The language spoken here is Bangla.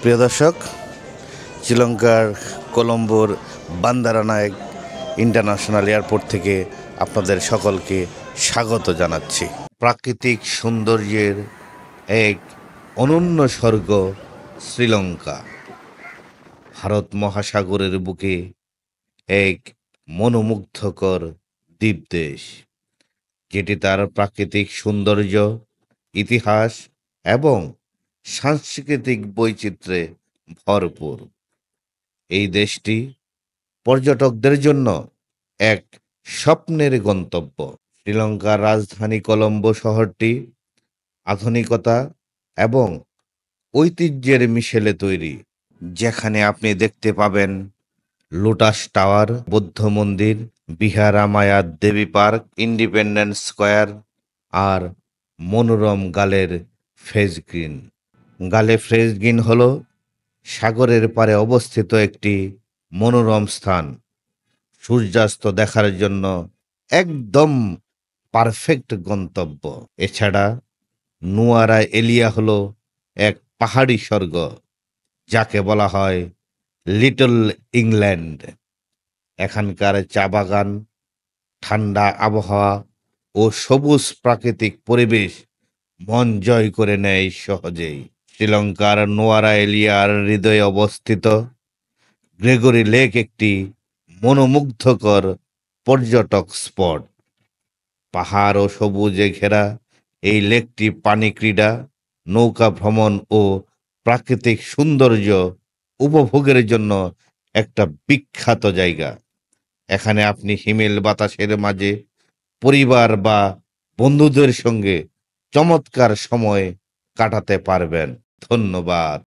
প্রিয় দর্শক, শ্রীলঙ্কার কলম্বোর বান্দারানায়ক ইন্টারন্যাশনাল এয়ারপোর্ট থেকে আপনাদের সকলকে স্বাগত জানাচ্ছি। প্রাকৃতিক সৌন্দর্যের এক অনন্য স্বর্গ শ্রীলঙ্কা। ভারত মহাসাগরের বুকে এক মনোমুগ্ধকর দ্বীপদেশ, যেটি তার প্রাকৃতিক সৌন্দর্য, ইতিহাস এবং সাংস্কৃতিক বৈচিত্র্যে ভরপুর। এই দেশটি পর্যটকদের জন্য এক স্বপ্নের গন্তব্য। শ্রীলঙ্কার রাজধানী কলম্বো শহরটি আধুনিকতা এবং ঐতিহ্যের মিশেলে তৈরি, যেখানে আপনি দেখতে পাবেন লোটাস টাওয়ার, বৌদ্ধ মন্দির, বিহারামায়া দেবী পার্ক, ইন্ডিপেন্ডেন্স স্কোয়ার আর মনোরম গালের ফ্রেজ গ্রিন। গালে ফ্রেজ গ্রিন হল সাগরের পাড়ে অবস্থিত একটি মনোরম স্থান, সূর্যাস্ত দেখার জন্য একদম পারফেক্ট গন্তব্য। এছাড়া নুয়ারা এলিয়া হলো এক পাহাড়ি স্বর্গ, যাকে বলা হয় লিটল ইংল্যান্ড। এখানকার চা বাগান, ঠান্ডা আবহাওয়া ও সবুজ প্রাকৃতিক পরিবেশ মন জয় করে নেয় সহজেই। শ্রীলঙ্কার নোয়ারা এলিয়ার হৃদয়ে অবস্থিত গ্রেগরি লেক একটি মনোমুগ্ধকর পর্যটক স্পট। পাহাড় ও সবুজে ঘেরা এই লেকটি পানি ক্রীড়া, নৌকা ভ্রমণ ও প্রাকৃতিক সৌন্দর্য উপভোগের জন্য একটা বিখ্যাত জায়গা। এখানে আপনি হিমেল বাতাসের মাঝে পরিবার বা বন্ধুদের সঙ্গে চমৎকার সময় কাটাতে পারবেন। ধন্যবাদ।